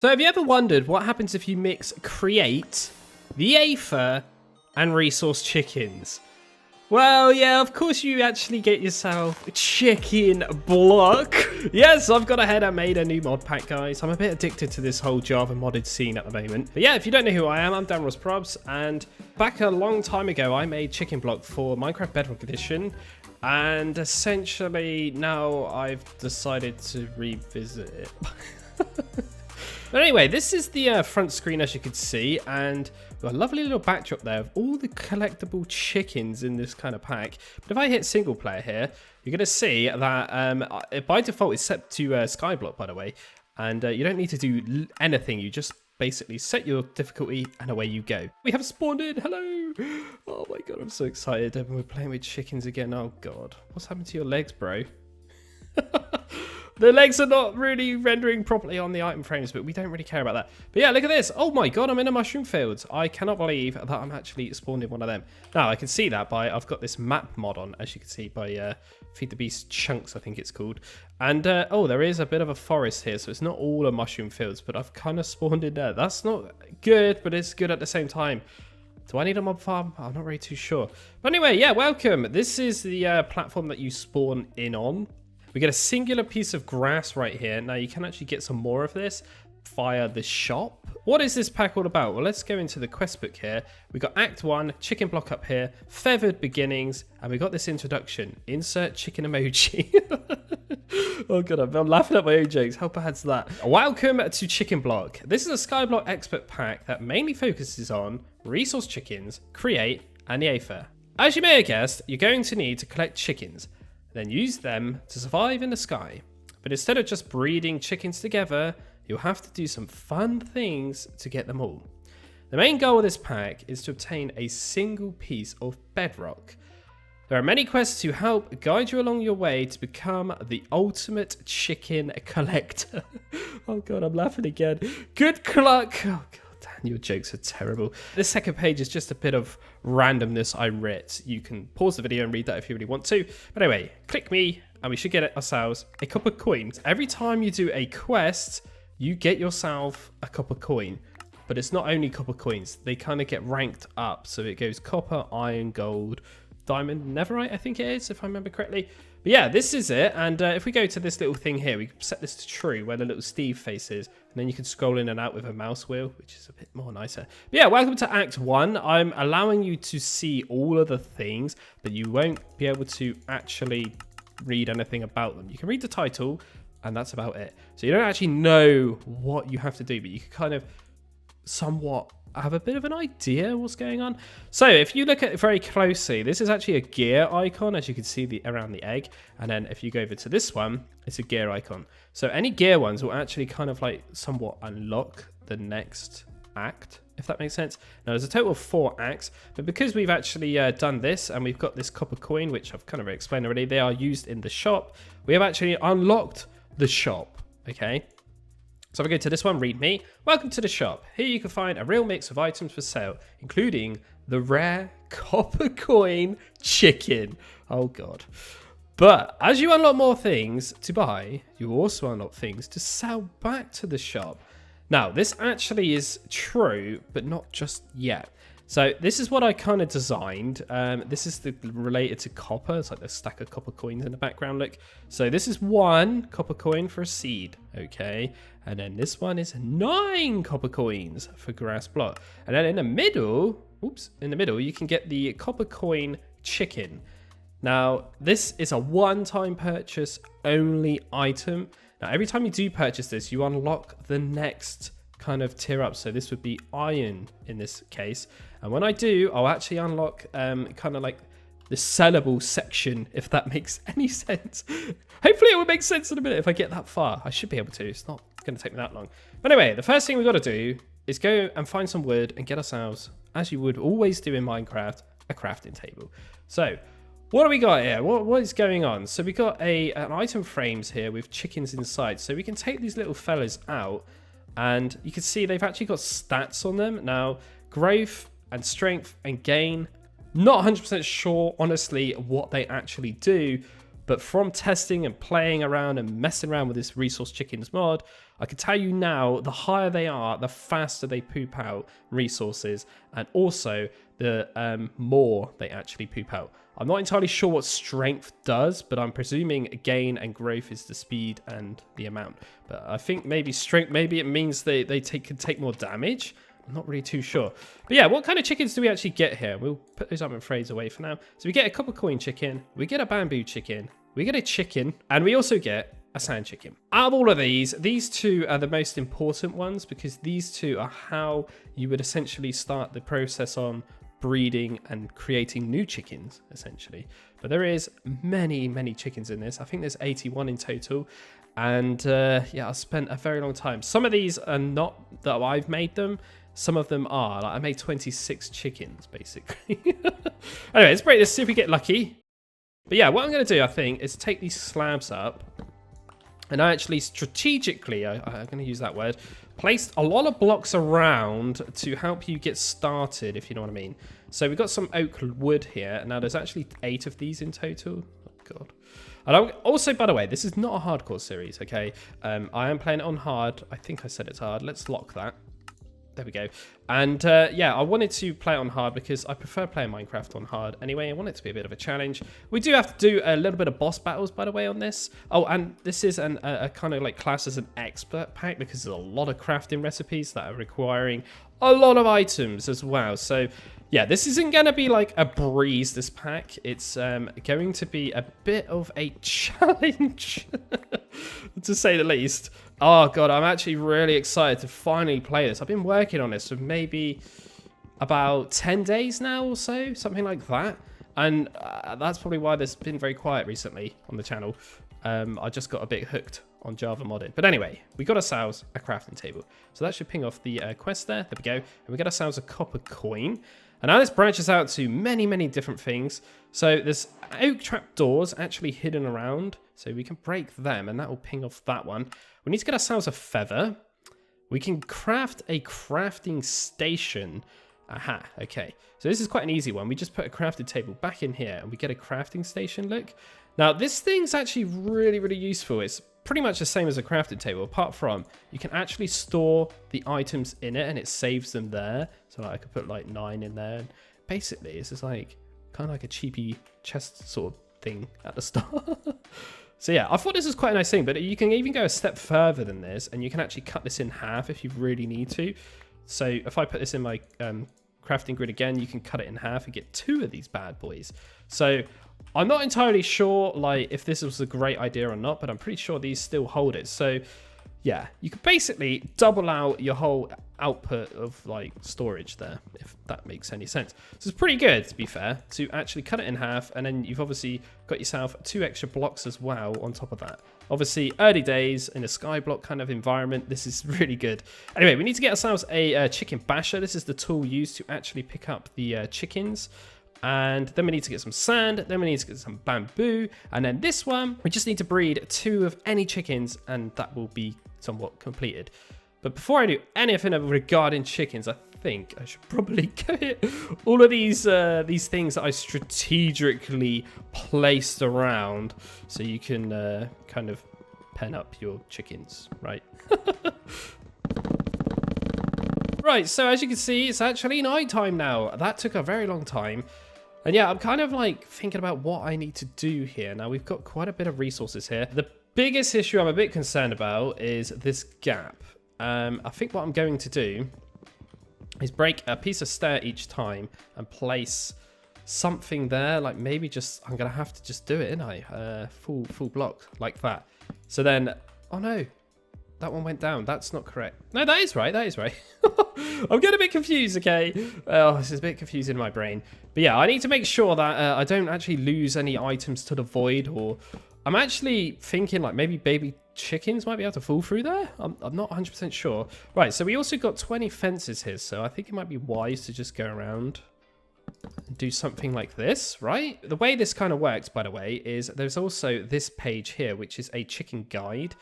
So have you ever wondered what happens if you mix create, the Aether, and resource chickens? Well, yeah, of course you actually get yourself ChickenBlock. Yes, I've gone ahead and made a new mod pack, guys. I'm a bit addicted to this whole Java modded scene at the moment. But yeah, if you don't know who I am, I'm DanRobzProbz, and back a long time ago, I made ChickenBlock for Minecraft Bedrock Edition. And essentially, now I've decided to revisit it. But anyway, this is the front screen, as you can see, and we've got a lovely little backdrop there of all the collectible chickens in this kind of pack. But if I hit single player here, you're going to see that by default it's set to Skyblock, by the way, and you don't need to do anything. You just basically set your difficulty and away you go. We have spawned in. Hello. Oh my god, I'm so excited. We're playing with chickens again. Oh god, what's happened to your legs, bro? The legs are not really rendering properly on the item frames, but we don't really care about that. But yeah, look at this. Oh my god, I'm in a mushroom field. I cannot believe that I'm actually spawned in one of them. Now, I can see that by, I've got this map mod on, as you can see, by Feed the Beast Chunks, I think it's called. And, oh, there is a bit of a forest here, so it's not all a mushroom fields, but I've kind of spawned in there. That's not good, but it's good at the same time. Do I need a mob farm? I'm not really too sure. But anyway, yeah, welcome. This is the platform that you spawn in on. We get a singular piece of grass right here. Now you can actually get some more of this via the shop. What is this pack all about? Well, let's go into the quest book here. We got Act 1, ChickenBlock up here, Feathered Beginnings, and we got this introduction. Insert chicken emoji. Oh god, I'm laughing at my own jokes. How bad's that? Welcome to ChickenBlock. This is a Skyblock expert pack that mainly focuses on resource chickens, create, and the Aether. As you may have guessed, you're going to need to collect chickens, then use them to survive in the sky. But instead of just breeding chickens together, you'll have to do some fun things to get them all. The main goal of this pack is to obtain a single piece of bedrock. There are many quests to help guide you along your way to become the ultimate chicken collector. Oh god, I'm laughing again. Good luck. Oh god. Your jokes are terrible. This second page is just a bit of randomness I writ. You can pause the video and read that if you really want to. But anyway, click me and we should get ourselves a copper coin. Every time you do a quest, you get yourself a copper coin. But it's not only copper coins. They kind of get ranked up. So it goes copper, iron, gold, diamond, netherite, I think it is, if I remember correctly. But yeah, this is it. And if we go to this little thing here, we set this to true, where the little Steve face is. And then you can scroll in and out with a mouse wheel, which is a bit more nicer. But yeah, welcome to Act 1. I'm allowing you to see all of the things, but you won't be able to actually read anything about them. You can read the title, and that's about it. So you don't actually know what you have to do, but you can kind of somewhat have a bit of an idea what's going on. So if you look at it very closely, this is actually a gear icon, as you can see around the egg. And then if you go over to this one, it's a gear icon. So any gear ones will actually kind of like somewhat unlock the next act, if that makes sense. Now there's a total of 4 acts, but because we've actually done this and we've got this copper coin, which I've kind of explained already, they are used in the shop. We have actually unlocked the shop, okay? So if I go to this one, read me. Welcome to the shop. Here you can find a real mix of items for sale, including the rare copper coin chicken. Oh god. But as you unlock more things to buy, you also unlock things to sell back to the shop. Now, this actually is true, but not just yet. So this is what I kind of designed. This is related to copper. It's like the stack of copper coins in the background, look. So this is 1 copper coin for a seed, okay? And then this one is 9 copper coins for grass block. And then in the middle, you can get the copper coin chicken. Now, this is a one-time purchase only item. Now, every time you do purchase this, you unlock the next kind of tier up. So this would be iron in this case. And when I do, I'll actually unlock kind of like the sellable section, if that makes any sense. Hopefully it will make sense in a minute if I get that far. I should be able to. It's not going to take me that long. But anyway, the first thing we've got to do is go and find some wood and get ourselves, as you would always do in Minecraft, a crafting table. So what do we got here? What is going on? So we got an item frames here with chickens inside. So we can take these little fellas out, and you can see they've actually got stats on them. Now, growth and strength and gain, not 100% sure, honestly, what they actually do. But from testing and playing around and messing around with this resource chickens mod, I can tell you now, the higher they are, the faster they poop out resources, and also the more they actually poop out. I'm not entirely sure what strength does, but I'm presuming gain and growth is the speed and the amount. But I think maybe strength, maybe it means they can take more damage. I'm not really too sure. But yeah, what kind of chickens do we actually get here? We'll put those diamond frames away for now. So we get a copper coin chicken, we get a bamboo chicken, we get a chicken, and we also get a sand chicken. Out of all of these two are the most important ones because these two are how you would essentially start the process on breeding and creating new chickens, essentially. But there is many chickens in this. I think there's 81 in total. And yeah, I spent a very long time. Some of these are not that I've made them. Some of them are. Like, I made 26 chickens, basically. Anyway, let's break this, see if we get lucky. But yeah, what I'm going to do, I think, is take these slabs up. And I actually strategically, I'm going to use that word, placed a lot of blocks around to help you get started, if you know what I mean. So we've got some oak wood here. Now, there's actually 8 of these in total. Oh, God. And also, by the way, this is not a hardcore series, okay? I am playing it on hard. I think I said it's hard. Let's lock that. There we go. And yeah, I wanted to play it on hard because I prefer playing Minecraft on hard anyway. I want it to be a bit of a challenge. We do have to do a little bit of boss battles, by the way, on this. Oh, and this is a kind of like class as an expert pack because there's a lot of crafting recipes that are requiring a lot of items as well. So yeah, this isn't going to be like a breeze, this pack. It's going to be a bit of a challenge, to say the least. Oh, God, I'm actually really excited to finally play this. I've been working on this for maybe about 10 days now or so, something like that. And that's probably why there's been very quiet recently on the channel. I just got a bit hooked on Java modded. But anyway, we got ourselves a crafting table. So that should ping off the quest there. There we go. And we got ourselves a copper coin. And now this branches out to many different things. So there's oak trap doors actually hidden around. So we can break them and that will ping off that one. We need to get ourselves a feather. We can craft a crafting station. Aha, okay. So this is quite an easy one. We just put a crafted table back in here and we get a crafting station, look. Now this thing's actually really useful. It's pretty much the same as a crafted table, apart from you can actually store the items in it and it saves them there. So like, I could put like 9 in there. Basically, this is like kind of like a cheapy chest sort of thing at the start. So yeah, I thought this was quite a nice thing, but you can even go a step further than this and you can actually cut this in half if you really need to. So if I put this in my crafting grid again, you can cut it in half and get 2 of these bad boys. So I'm not entirely sure like if this was a great idea or not, but I'm pretty sure these still hold it. So yeah, you can basically double out your whole output of like storage there, if that makes any sense. So it's pretty good, to be fair, to actually cut it in half, and then you've obviously got yourself 2 extra blocks as well on top of that. Obviously, early days in a Skyblock kind of environment, this is really good. Anyway, we need to get ourselves a chicken basher. This is the tool used to actually pick up the chickens. And then we need to get some sand, then we need to get some bamboo, and then this one, we just need to breed 2 of any chickens, and that will be somewhat completed. But before I do anything regarding chickens, I think I should probably get all of these things that I strategically placed around so you can kind of pen up your chickens, right? Right, so as you can see, it's actually night time now. That took a very long time. And yeah, I'm kind of like thinking about what I need to do here. Now, we've got quite a bit of resources here. The biggest issue I'm a bit concerned about is this gap. I think what I'm going to do is break a piece of stair each time and place something there. Like maybe just, I'm going to have to just do it, innit I? Full block like that. So then, oh no. That one went down. That's not correct. No, that is right. That is right. I'm getting a bit confused, okay? Oh, this is a bit confusing in my brain. But yeah, I need to make sure that I don't actually lose any items to the void. Or I'm actually thinking like maybe baby chickens might be able to fall through there. I'm not 100% sure. Right, so we also got 20 fences here. So I think it might be wise to just go around and do something like this, right? The way this kind of works, by the way, is there's also this page here, which is a chicken guide.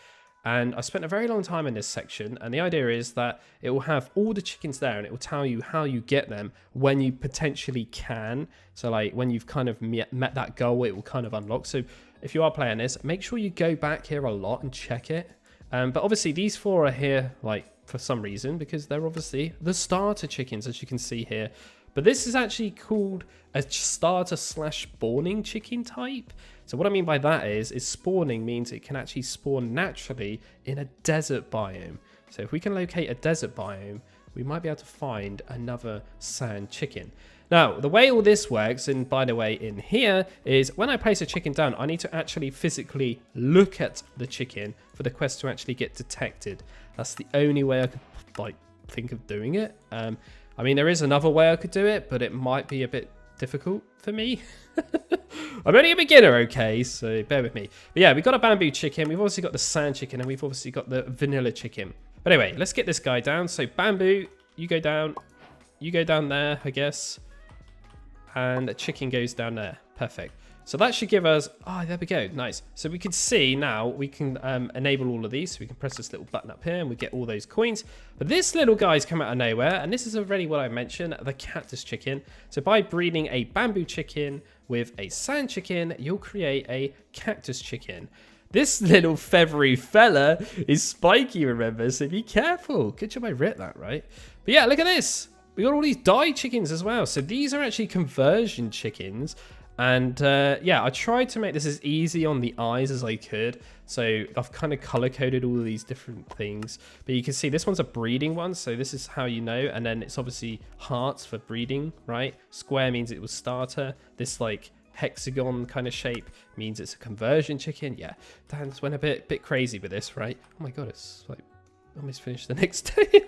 And I spent a very long time in this section, and the idea is that it will have all the chickens there, and it will tell you how you get them when you potentially can. So like when you've kind of met that goal, it will kind of unlock. So if you are playing this, make sure you go back here a lot and check it. But obviously these 4 are here like for some reason because they're obviously the starter chickens, as you can see here. But this is actually called a starter / spawning chicken type. So what I mean by that is spawning means it can actually spawn naturally in a desert biome. So if we can locate a desert biome, we might be able to find another sand chicken. Now, the way all this works, and by the way, in here, is when I place a chicken down, I need to actually physically look at the chicken for the quest to actually get detected. That's the only way I could like think of doing it. I mean, there is another way I could do it, but it might be a bit difficult for me. I'm only a beginner, okay, so bear with me. But yeah, we've got a bamboo chicken, we've obviously got the sand chicken, and we've obviously got the vanilla chicken. But anyway, let's get this guy down. So bamboo, you go down there, I guess. And the chicken goes down there. Perfect. So that should give us, oh, there we go. Nice. So we can see now we can enable all of these. So we can press this little button up here and we get all those coins. But this little guy's come out of nowhere. And this is already what I mentioned, the cactus chicken. So by breeding a bamboo chicken with a sand chicken, you'll create a cactus chicken. This little feathery fella is spiky, remember? So be careful. Good job I read that, right? But yeah, look at this. We got all these dye chickens as well. So these are actually conversion chickens. And yeah, I tried to make this as easy on the eyes as I could. So I've kind of color coded all of these different things. But you can see this one's a breeding one. So this is how you know. And then it's obviously hearts for breeding, right? Square means it was starter. This like hexagon kind of shape means it's a conversion chicken. Yeah, Dan's went a bit crazy with this, right? Oh my God, it's like almost finished the next day.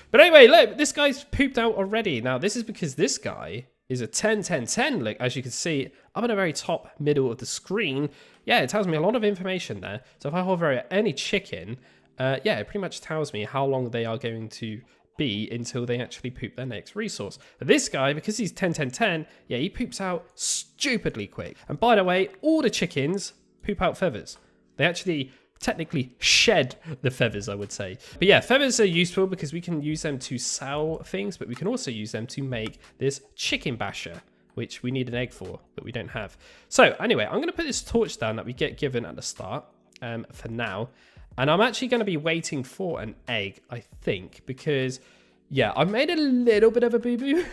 But anyway, look, this guy's pooped out already. Now, this is because this guy is a 10-10-10. Look, as you can see up in the very top middle of the screen, yeah, it tells me a lot of information there. So if I hover at any chicken, yeah, it pretty much tells me how long they are going to be until they actually poop their next resource. But this guy, because he's 10-10-10, yeah, he poops out stupidly quick. And by the way, all the chickens poop out feathers. They actually technically shed the feathers, I would say. But yeah, feathers are useful because we can use them to sell things, but we can also use them to make this chicken basher, which we need an egg for, but we don't have. So anyway, I'm going to put this torch down that we get given at the start for now. And I'm actually going to be waiting for an egg, I think, because yeah, I made a little bit of a boo-boo.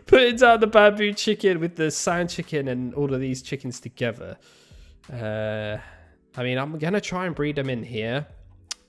Putting down the bamboo chicken with the sand chicken and all of these chickens together. I mean, I'm going to try and breed them in here.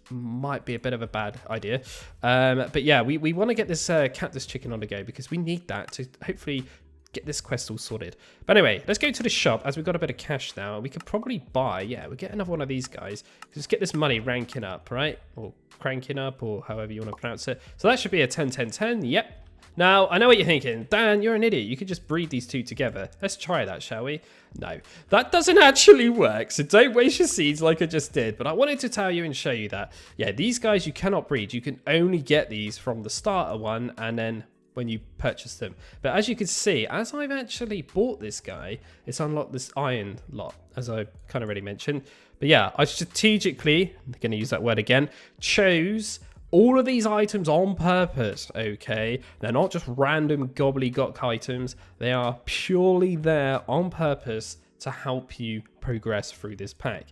Might be a bit of a bad idea. But yeah, we want to get this cactus chicken on the go because we need that to hopefully get this quest all sorted. But anyway, let's go to the shop as we've got a bit of cash now. We could probably buy, yeah, we'll get another one of these guys. Just get this money ranking up, right? Or cranking up, or however you want to pronounce it. So that should be a 10-10-10. Yep. Now, I know what you're thinking. Dan, you're an idiot. You could just breed these two together. Let's try that, shall we? No, that doesn't actually work. So don't waste your seeds like I just did. But I wanted to tell you and show you that, yeah, these guys you cannot breed. You can only get these from the starter one and then when you purchase them. But as you can see, as I've actually bought this guy, it's unlocked this iron lot, as I kind of already mentioned. But yeah, I strategically, I'm going to use that word again, chose all of these items on purpose, okay? They're not just random gobbledygook items. They are purely there on purpose to help you progress through this pack.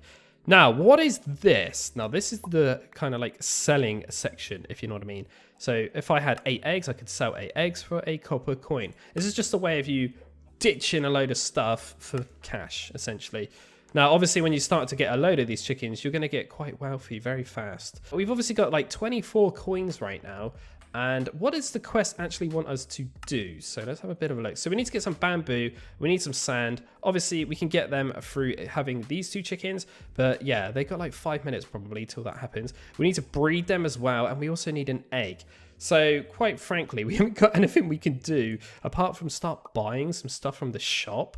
Now, what is this? Now, this is the kind of like selling section, if you know what I mean. So if I had 8 eggs, I could sell 8 eggs for a copper coin. This is just a way of you ditching a load of stuff for cash, essentially. Now, obviously, when you start to get a load of these chickens, you're going to get quite wealthy very fast. We've obviously got like 24 coins right now. And what does the quest actually want us to do? So let's have a bit of a look. So we need to get some bamboo. We need some sand. Obviously, we can get them through having these 2 chickens. But yeah, they got like 5 minutes probably till that happens. We need to breed them as well. And we also need an egg. So quite frankly, we haven't got anything we can do apart from start buying some stuff from the shop.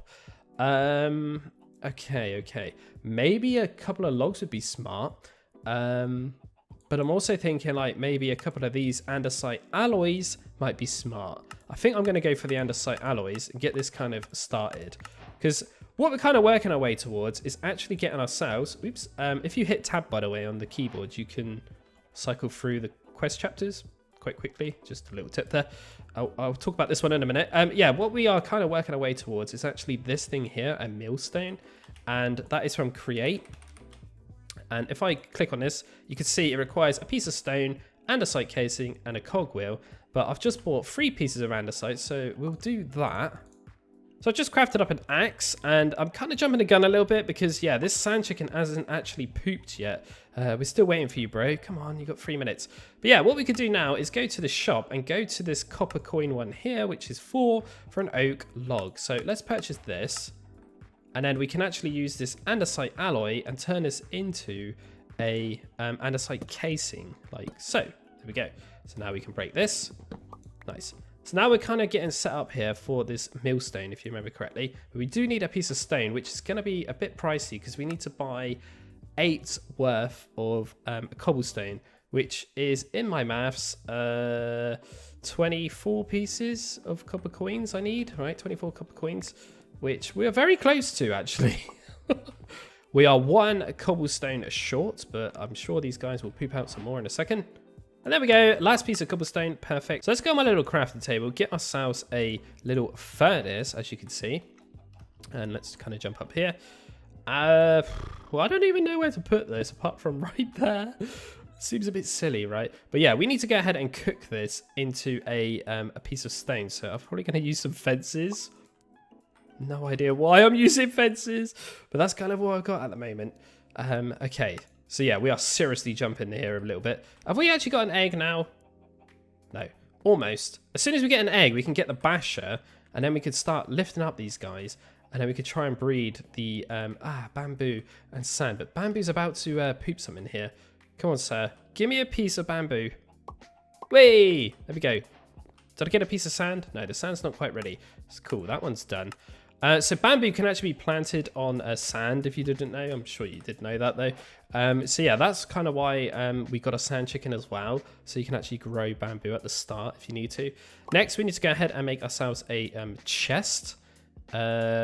Okay. Maybe a couple of logs would be smart. But I'm also thinking like maybe a couple of these andesite alloys might be smart. I think I'm going to go for the andesite alloys and get this kind of started. Because what we're kind of working our way towards is actually getting ourselves... Oops. If you hit tab, by the way, on the keyboard, you can cycle through the quest chapters quite quickly. Just a little tip there. I'll talk about this one in a minute. Yeah, what we are kind of working our way towards is actually this thing here, a millstone. and that is from create. And if I click on this, you can see it requires a piece of stone, andesite casing, and a cogwheel. But I've just bought 3 pieces of andesite, so we'll do that. So I've just crafted up an axe, and I'm kind of jumping the gun a little bit because, yeah, this sand chicken hasn't actually pooped yet. We're still waiting for you, bro. Come on, you got 3 minutes. But yeah, what we could do now is go to the shop and go to this copper coin one here, which is 4 for an oak log. So let's purchase this, and then we can actually use this andesite alloy and turn this into a andesite casing, like so. There we go. So now we can break this. Nice. So now we're kind of getting set up here for this millstone, if you remember correctly. But we do need a piece of stone, which is going to be a bit pricey because we need to buy 8 worth of cobblestone, which is, in my maths, 24 pieces of copper coins I need, right? 24 copper coins, which we are very close to, actually. We are 1 cobblestone short, but I'm sure these guys will poop out some more in a second. And there we go, last piece of cobblestone, perfect. So let's go on my little crafting table, get ourselves a little furnace, as you can see. And let's kind of jump up here. Well, I don't even know where to put this, apart from right there. Seems a bit silly, right? But yeah, we need to go ahead and cook this into a piece of stone. So I'm probably going to use some fences. No idea why I'm using fences, but that's kind of what I've got at the moment. Okay. So yeah, we are seriously jumping here a little bit. Have we actually got an egg now? No, almost. As soon as we get an egg, we can get the basher, and then we could start lifting up these guys, and then we could try and breed the bamboo and sand. But bamboo's about to poop something here. Come on, sir. Give me a piece of bamboo. Whee! There we go. Did I get a piece of sand? No, the sand's not quite ready. It's cool. That one's done. So bamboo can actually be planted on sand, if you didn't know. I'm sure you did know that, though. So yeah, that's kind of why we got a sand chicken as well. So you can actually grow bamboo at the start if you need to. Next, we need to go ahead and make ourselves a chest,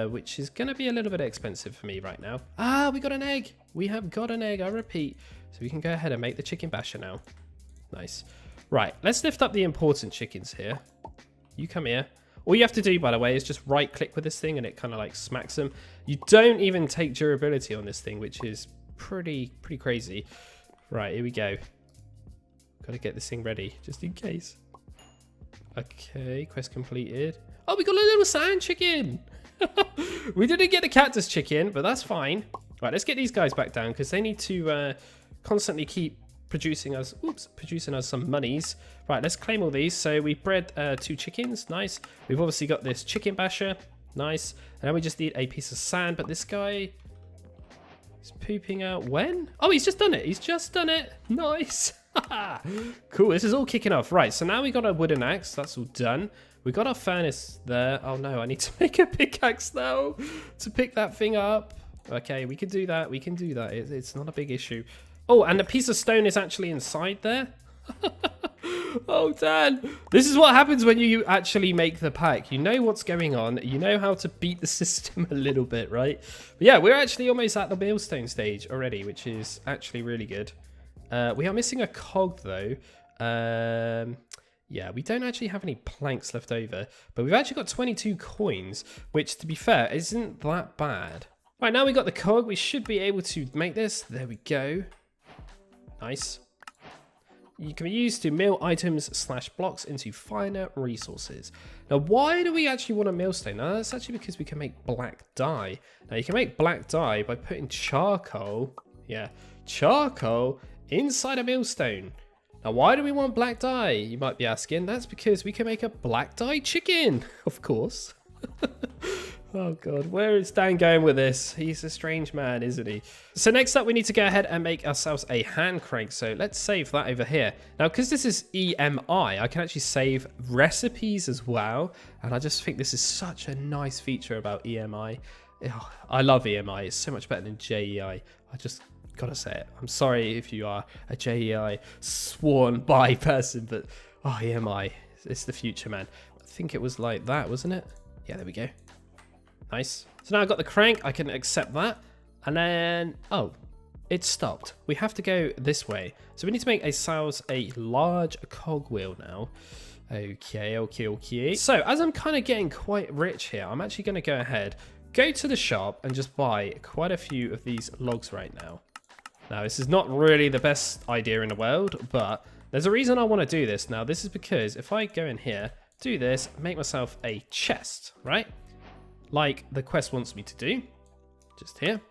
which is going to be a little bit expensive for me right now. Ah, we got an egg. We have got an egg, I repeat. So we can go ahead and make the chicken basher now. Nice. Right, let's lift up the important chickens here. You come here. All you have to do, by the way, is just right click with this thing and it kind of like smacks them. You don't even take durability on this thing, which is pretty crazy. Right, here we go. Got to get this thing ready just in case. Okay, quest completed. Oh, we got a little sand chicken. We didn't get the cactus chicken, but that's fine. Right, let's get these guys back down because they need to constantly keep producing us some monies. Right, let's claim all these. So we bred 2 chickens. Nice. We've obviously got this chicken basher. Nice. And now we just need a piece of sand. But this guy is pooping out when? Oh, he's just done it. He's just done it. Nice. Cool. This is all kicking off. Right, so now we got a wooden axe. That's all done. We got our furnace there. Oh no, I need to make a pickaxe now to pick that thing up. Okay, we can do that. We can do that. It's not a big issue. Oh, and a piece of stone is actually inside there. Oh, Dan. This is what happens when you actually make the pack. You know what's going on. You know how to beat the system a little bit, right? But yeah, we're actually almost at the millstone stage already, which is actually really good. We are missing a cog, though. Yeah, we don't actually have any planks left over. But we've actually got 22 coins, which, to be fair, isn't that bad. Right, now we got the cog. We should be able to make this. There we go. Nice. You can be used to mill items / blocks into finer resources. Now, why do we actually want a millstone? Now, that's actually because we can make black dye. Now, you can make black dye by putting charcoal, charcoal inside a millstone. Now, why do we want black dye? You might be asking. That's because we can make a black dye chicken, of course. Oh god, where is Dan going with this? He's a strange man, isn't he? So next up, we need to go ahead and make ourselves a hand crank. So let's save that over here. Now, because this is EMI, I can actually save recipes as well. And I just think this is such a nice feature about EMI. Oh, I love EMI. It's so much better than JEI. I just gotta say it. I'm sorry if you are a JEI sworn by person, but oh, EMI, it's the future, man. I think it was like that, wasn't it? Yeah, there we go. Nice. So now I've got the crank, I can accept that. And then, oh, it stopped. We have to go this way. So we need to make ourselves a large cogwheel now. Okay. So as I'm kind of getting quite rich here, I'm actually going to go ahead, go to the shop and just buy quite a few of these logs right now. Now, this is not really the best idea in the world, but there's a reason I want to do this. Now, this is because if I go in here, do this, make myself a chest, right? Like the quest wants me to do, just here.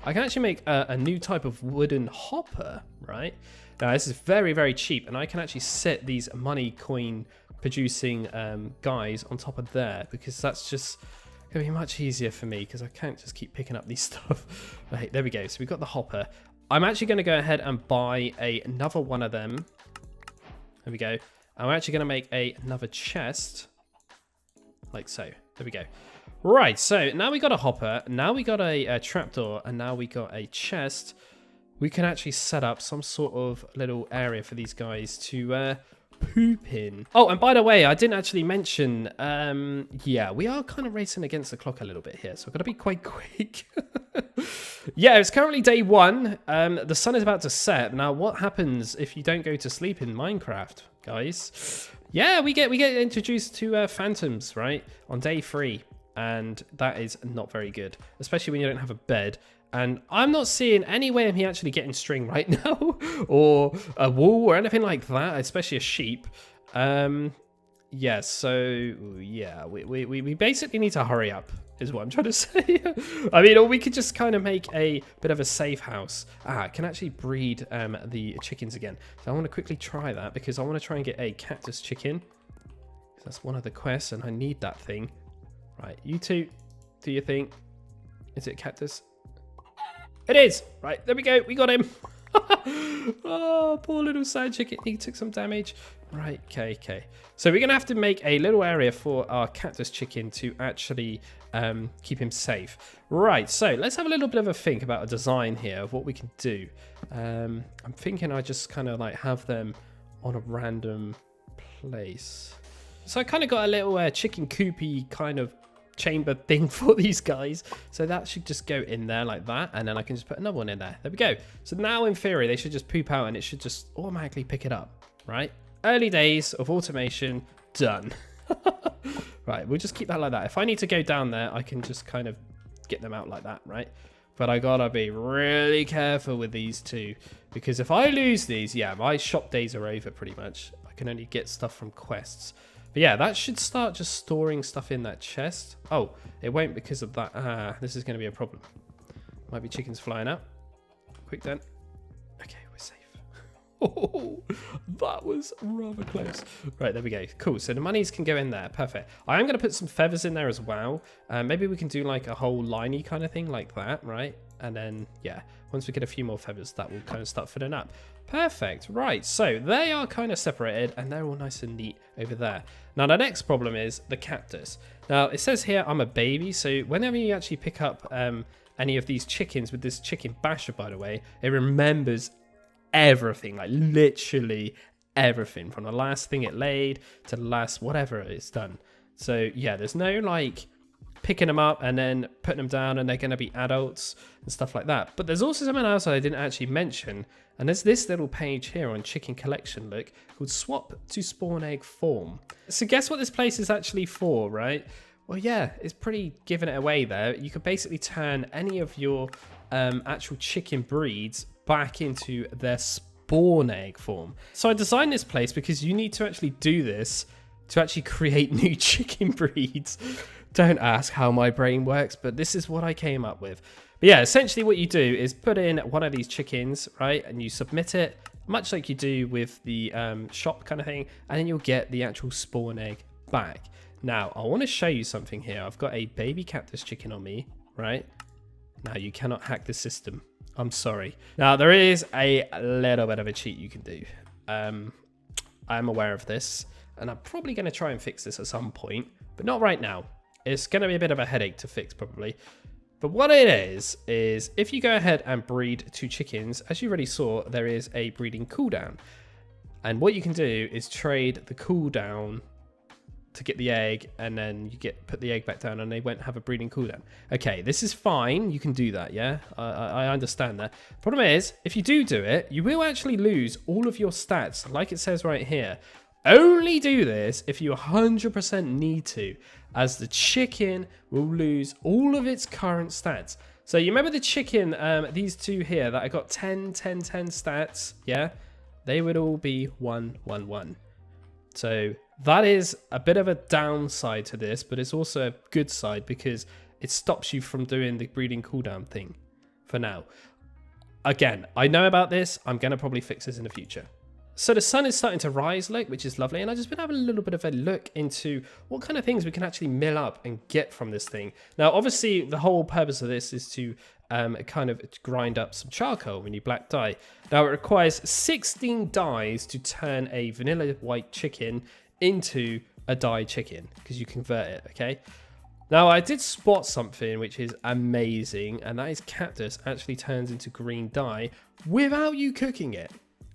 I can actually make a new type of wooden hopper, right? Now, this is very, very cheap, and I can actually set these money coin producing guys on top of there, because that's just going to be much easier for me, because I can't just keep picking up these stuff. Right, there we go. So we've got the hopper. I'm actually going to go ahead and buy another one of them. There we go. I'm actually going to make another chest, like so. There we go. Right, so now we got a hopper, now we got a trapdoor, and now we got a chest. We can actually set up some sort of little area for these guys to poop in. Oh, and by the way, I didn't actually mention, yeah, we are kind of racing against the clock a little bit here, so I've got to be quite quick. Yeah, it's currently day 1. The sun is about to set. Now, what happens if you don't go to sleep in Minecraft, guys? Yeah, we get introduced to phantoms, right, on day 3. And that is not very good, especially when you don't have a bed. And I'm not seeing any way of me actually getting string right now, or a wool or anything like that, especially a sheep. Yeah, so yeah, we basically need to hurry up, is what I'm trying to say. I mean, or we could just kind of make a bit of a safe house. I can actually breed the chickens again. So I want to quickly try that, because I want to try and get a cactus chicken. That's one of the quests, and I need that thing. Right, you two, do your thing. Is it cactus? It is! Right, there we go. We got him. Oh, poor little side chicken. He took some damage. Right, okay. So we're going to have to make a little area for our cactus chicken to actually keep him safe. Right, so let's have a little bit of a think about a design here of what we can do. I'm thinking I just kind of like have them on a random place. So I kind of got a little chicken coopy kind of chamber thing for these guys, so that should just go in there like that, and then I can just put another one in there. There we go. So now in theory they should just poop out and it should just automatically pick it up, right? Early days of automation done. Right, we'll just keep that like that. If I need to go down there, I can just kind of get them out like that, right? But I gotta be really careful with these two, because if I lose these, yeah, my shop days are over pretty much. I can only get stuff from quests. But yeah, that should start just storing stuff in that chest. Oh, it won't because of that. This is going to be a problem. Might be chickens flying out. Quick then. Okay, we're safe. Oh, that was rather close. Right, there we go. Cool, so the monies can go in there. Perfect. I am going to put some feathers in there as well. Maybe we can do like a whole liney kind of thing like that, right? And then, yeah, once we get a few more feathers, that will kind of start filling up. Perfect. Right, so they are kind of separated and they're all nice and neat over there. Now, the next problem is the cactus. Now, it says here I'm a baby, so whenever you actually pick up any of these chickens with this chicken basher, by the way, it remembers everything, like literally everything, from the last thing it laid to the last whatever it's done. So, yeah, there's no, like, picking them up and then putting them down and they're going to be adults and stuff like that. But there's also something else I didn't actually mention, and there's this little page here on Chicken Collection, look, called Swap to Spawn Egg Form. So guess what this place is actually for, right? Well, yeah, it's pretty giving it away there. You could basically turn any of your actual chicken breeds back into their spawn egg form. So I designed this place because you need to actually do this to actually create new chicken breeds. Don't ask how my brain works, but this is what I came up with. But yeah, essentially what you do is put in one of these chickens, right? And you submit it, much like you do with the shop kind of thing, and then you'll get the actual spawn egg back. Now, I want to show you something here. I've got a baby cactus chicken on me, right? Now, you cannot hack the system. I'm sorry. Now, there is a little bit of a cheat you can do. I'm aware of this, and I'm probably going to try and fix this at some point, but not right now. It's going to be a bit of a headache to fix, probably. But what it is if you go ahead and breed 2 chickens, as you already saw, there is a breeding cooldown. And what you can do is trade the cooldown to get the egg, and then you put the egg back down and they won't have a breeding cooldown. Okay, this is fine. You can do that, yeah? I understand that. Problem is, if you do it, you will actually lose all of your stats, like it says right here, Only do this if you 100% need to, as the chicken will lose all of its current stats. So you remember the chicken, these two here that I got 10, 10, 10 stats, yeah? They would all be 1, 1, 1. So that is a bit of a downside to this, but it's also a good side because it stops you from doing the breeding cooldown thing for now. Again, I know about this. I'm going to probably fix this in the future. So the sun is starting to rise, look, which is lovely. And I've just been having a little bit of a look into what kind of things we can actually mill up and get from this thing. Now, obviously, the whole purpose of this is to kind of grind up some charcoal when you black dye. Now, it requires 16 dyes to turn a vanilla white chicken into a dye chicken because you convert it, okay? Now, I did spot something which is amazing, and that is cactus actually turns into green dye without you cooking it,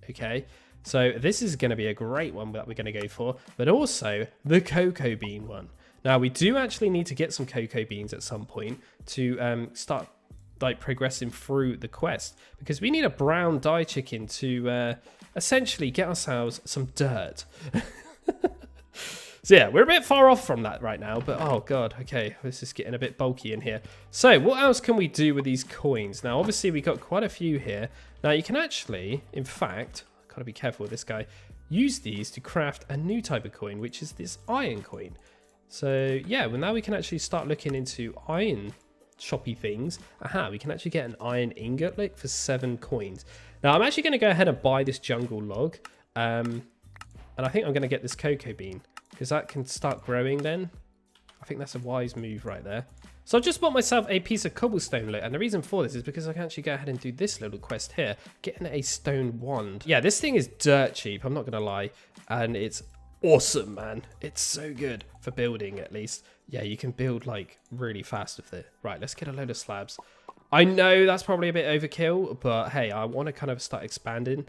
okay? So this is going to be a great one that we're going to go for, but also the cocoa bean one. Now, we do actually need to get some cocoa beans at some point to start like progressing through the quest, because we need a brown dye chicken to essentially get ourselves some dirt. So yeah, we're a bit far off from that right now, but oh god, okay, this is getting a bit bulky in here. So what else can we do with these coins? Now, obviously we got quite a few here. Now you can actually, in fact, I've got to be careful with this guy, use these to craft a new type of coin, which is this iron coin. So yeah, well now we can actually start looking into iron shoppy things. Aha, we can actually get an iron ingot like for 7 coins. Now I'm actually going to go ahead and buy this jungle log, and I think I'm going to get this cocoa bean, because that can start growing then. I think that's a wise move right there. So I've just bought myself a piece of cobblestone loot, and the reason for this is because I can actually go ahead and do this little quest here, getting a stone wand. Yeah, this thing is dirt cheap, I'm not gonna lie, and it's awesome, man. It's so good for building, at least. Yeah, you can build like really fast with it. Right, let's get a load of slabs. I know that's probably a bit overkill, but hey, I want to kind of start expanding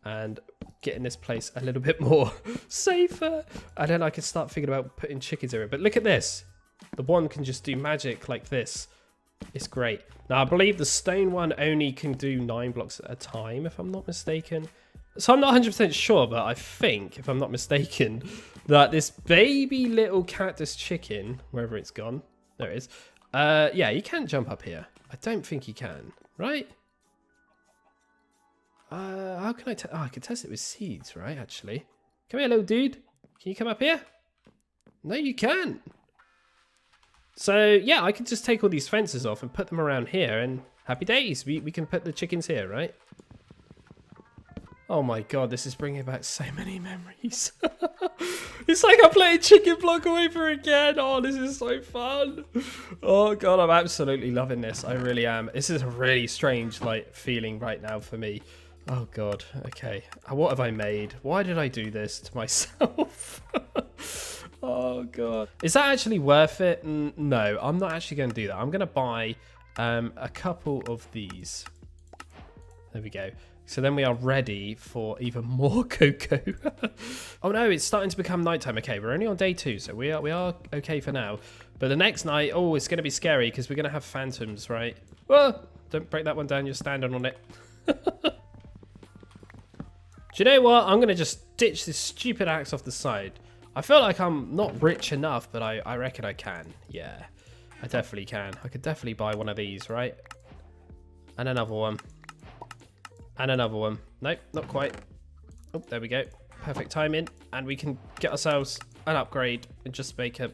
and getting this place a little bit more safer. And then I can start thinking about putting chickens in it. But look at this. The one can just do magic like this. It's great. Now, I believe the stone one only can do 9 blocks at a time, if I'm not mistaken. So I'm not 100% sure, but I think, if I'm not mistaken, that this baby little cactus chicken, wherever it's gone, there it is. Yeah, you can't jump up here. I don't think you can, right? How can I I can test it with seeds, right, actually. Come here, little dude. Can you come up here? No, you can't. So, yeah, I can just take all these fences off and put them around here, and happy days. We can put the chickens here, right? Oh my god, this is bringing back so many memories. It's like I'm playing ChickenBlock over again. Oh, this is so fun. Oh god, I'm absolutely loving this. I really am. This is a really strange like feeling right now for me. Oh god, okay. What have I made? Why did I do this to myself? Oh god. Is that actually worth it? No, I'm not actually going to do that. I'm going to buy a couple of these. There we go. So then we are ready for even more cocoa. Oh no, it's starting to become nighttime. Okay, we're only on day 2, so we are okay for now. But the next night, oh, it's going to be scary because we're going to have phantoms, right? Well, don't break that one down. You're standing on it. Do you know what? I'm going to just ditch this stupid axe off the side. I feel like I'm not rich enough, but I reckon I can. Yeah, I definitely can. I could definitely buy one of these, right? And another one. And another one. Nope, not quite. Oh, there we go. Perfect timing. And we can get ourselves an upgrade and just make an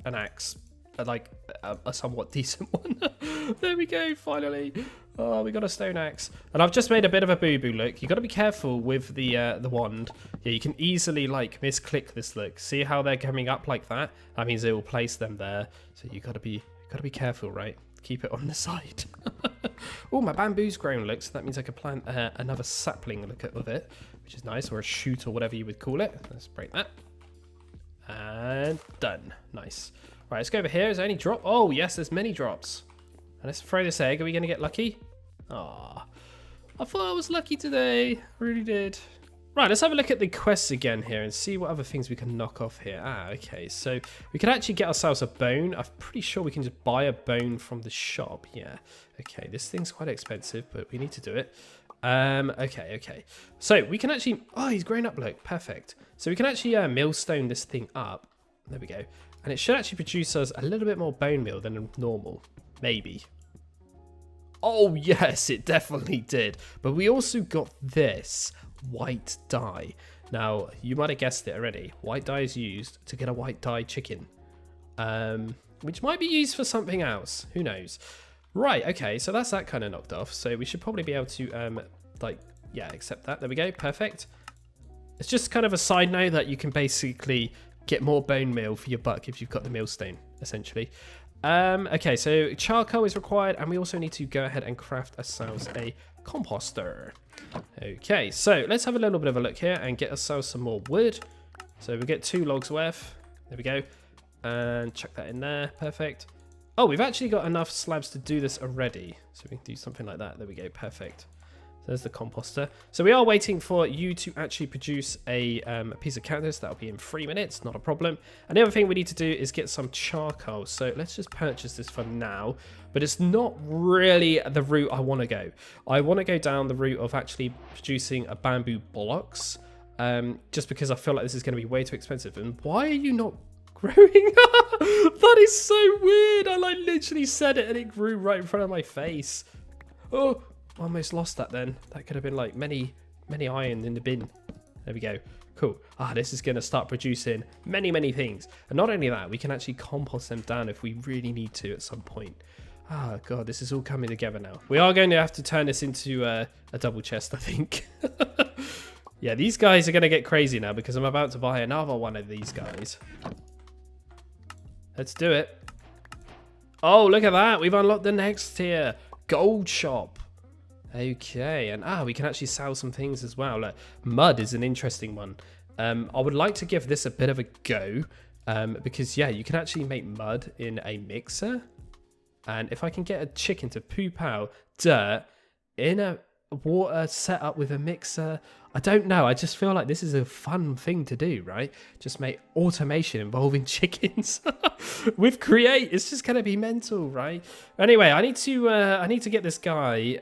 axe. Like a somewhat decent one. There we go, finally. Oh, we got a stone axe. And I've just made a bit of a boo-boo look. You got to be careful with the wand. Yeah, you can easily like misclick this look. See how they're coming up like that? That means it will place them there. So you got to be careful, right? Keep it on the side. Oh, my bamboo's grown, look, so that means I can plant another sapling look of it, which is nice, or a shoot or whatever you would call it. Let's break that. And done. Nice. Right, let's go over here. Is there any drop? Oh, yes, there's many drops. And let's throw this egg. Are we going to get lucky? Ah, I thought I was lucky today. Really did. Right, let's have a look at the quests again here and see what other things we can knock off here. Ah, okay, so we can actually get ourselves a bone. I'm pretty sure we can just buy a bone from the shop. Yeah, okay, this thing's quite expensive, but we need to do it. Okay. So we can actually, oh, he's grown up, look, perfect. So we can actually millstone this thing up. There we go. And it should actually produce us a little bit more bone meal than normal, maybe. Oh yes, it definitely did. But we also got this white dye. Now, you might have guessed it already. White dye is used to get a white dye chicken. Which might be used for something else. Who knows? Right, okay, so that's that kind of knocked off. So we should probably be able to, accept that. There we go, perfect. It's just kind of a side note that you can basically get more bone meal for your buck if you've got the millstone, essentially. Okay, so charcoal is required, and we also need to go ahead and craft ourselves a composter. Okay, so let's have a little bit of a look here and get ourselves some more wood. So we get 2 logs worth. There we go. And chuck that in there, perfect. Oh, we've actually got enough slabs to do this already. So we can do something like that. There we go. Perfect. So there's the composter. So we are waiting for you to actually produce a piece of cactus. That'll be in 3 minutes. Not a problem. And the other thing we need to do is get some charcoal. So let's just purchase this for now. But it's not really the route I want to go. I want to go down the route of actually producing a bamboo blocks. Just because I feel like this is going to be way too expensive. And why are you not growing? That is so weird. I like literally said it and it grew right in front of my face. Oh, almost lost that then. That could have been like many iron in the bin. There we go. Cool. This is going to start producing many things. And not only that, we can actually compost them down if we really need to at some point. God, this is all coming together now. We are going to have to turn this into a double chest, I think. Yeah, these guys are going to get crazy now because I'm about to buy another one of these guys. Let's do it. Oh, look at that. We've unlocked the next tier. Gold shop. Okay. And we can actually sell some things as well. Look, mud is an interesting one. I would like to give this a bit of a go. Because, yeah, you can actually make mud in a mixer. And if I can get a chicken to poop out dirt in a water set up with a mixer, I don't know. I just feel like this is a fun thing to do, right? Just make automation involving chickens with Create. It's just gonna be mental, right? Anyway, I need to get this guy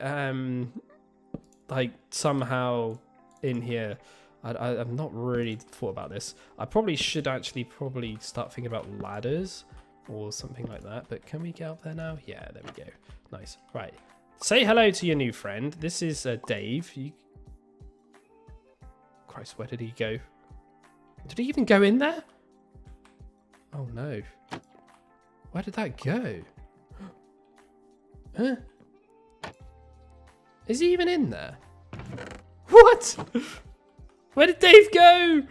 like somehow in here. I've not really thought about this. I probably should actually start thinking about ladders or something like that. But can we get up there now? Yeah, there we go. Nice. Right. Say hello to your new friend. This is Dave. Christ, where did he go? Did he even go in there? Oh no. Where did that go? Huh? Is he even in there? What? Where did Dave go?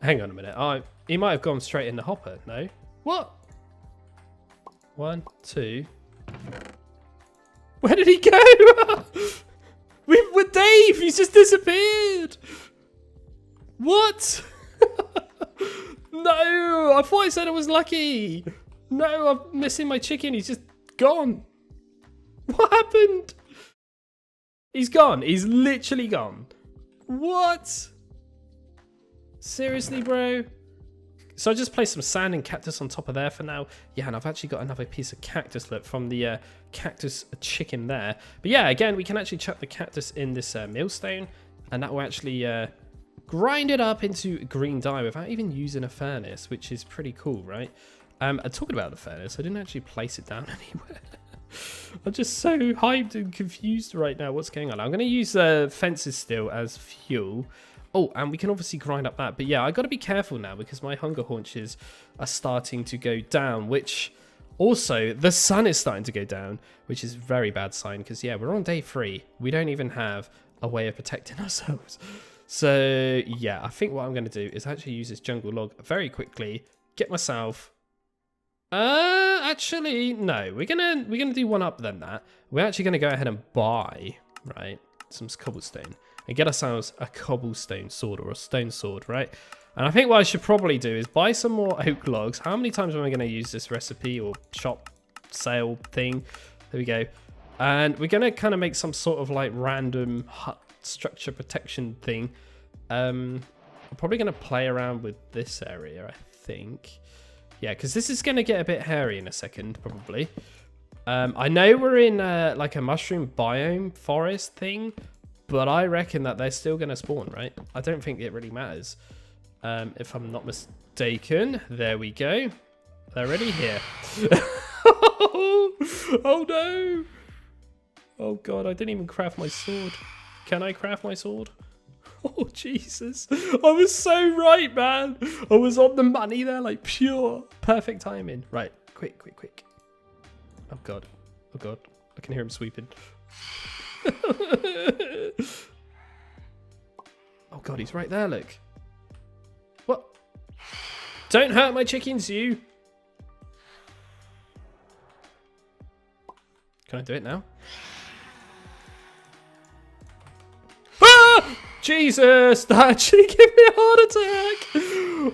Hang on a minute. He might have gone straight in the hopper. No? What? 1, 2. Where did he go? With Dave, he's just disappeared. What? No, I thought I said I was lucky. No, I'm missing my chicken. He's just gone. What happened? He's gone. He's literally gone. What? Seriously, bro? So I just placed some sand and cactus on top of there for now. Yeah, and I've actually got another piece of cactus, look, from the cactus chicken there. But yeah, again, we can actually chuck the cactus in this millstone, and that will actually grind it up into green dye without even using a furnace, which is pretty cool, right? Talking about the furnace, I didn't actually place it down anywhere. I'm just so hyped and confused right now. What's going on? I'm going to use fences still as fuel. Oh, and we can obviously grind up that. But yeah, I got to be careful now because my hunger haunches are starting to go down, which also the sun is starting to go down, which is a very bad sign because, yeah, we're on day 3. We don't even have a way of protecting ourselves. So, yeah, I think what I'm going to do is actually use this jungle log very quickly, get myself... actually, no, we're gonna do one up than that. We're actually going to go ahead and buy, right, some cobblestone. And get ourselves a cobblestone sword or a stone sword, right? And I think what I should probably do is buy some more oak logs. How many times am I going to use this recipe or shop sale thing? There we go. And we're going to kind of make some sort of like random hut structure protection thing. I'm probably going to play around with this area, I think. Yeah, because this is going to get a bit hairy in a second, probably. I know we're in like a mushroom biome forest thing, but I reckon that they're still going to spawn, right? I don't think it really matters. If I'm not mistaken. There we go. They're already here. Oh no! Oh god, I didn't even craft my sword. Can I craft my sword? Oh Jesus! I was so right, man. I was on the money there, like pure perfect timing. Right, quick, quick, quick. Oh god, oh god, I can hear him sweeping. Oh god, he's right there. Look. What? Don't hurt my chickens, you. Can I do it now? Ah! Jesus! That actually gave me a heart attack!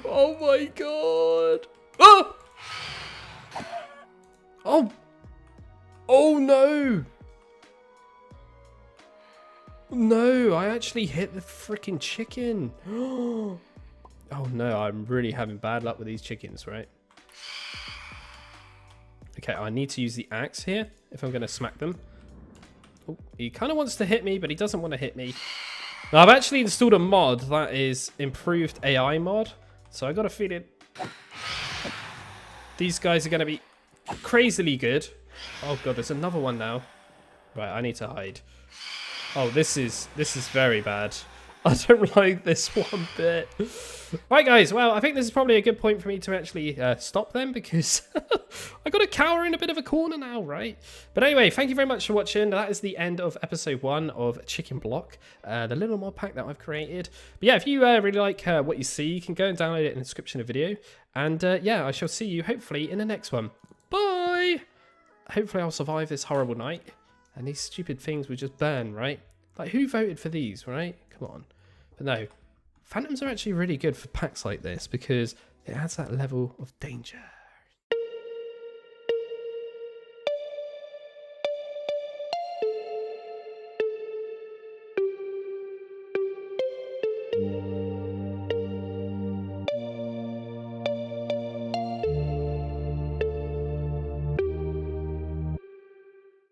Oh my god! Oh! Oh! Oh no! No, I actually hit the freaking chicken. Oh no, I'm really having bad luck with these chickens, right? Okay, I need to use the axe here if I'm going to smack them. Oh, he kind of wants to hit me, but he doesn't want to hit me. Now, I've actually installed a mod that is improved AI mod. So I got a feeling these guys are going to be crazily good. Oh god, there's another one now. Right, I need to hide. Oh, this is very bad. I don't like this one bit. Right, guys. Well, I think this is probably a good point for me to actually stop them because I got to cower in a bit of a corner now, right? But anyway, thank you very much for watching. That is the end of episode 1 of ChickenBlock, the little mod pack that I've created. But yeah, if you really like what you see, you can go and download it in the description of the video. And yeah, I shall see you hopefully in the next one. Bye! Hopefully I'll survive this horrible night. And these stupid things will just burn, right? Like, who voted for these, right? Come on. But no, phantoms are actually really good for packs like this because it adds that level of danger.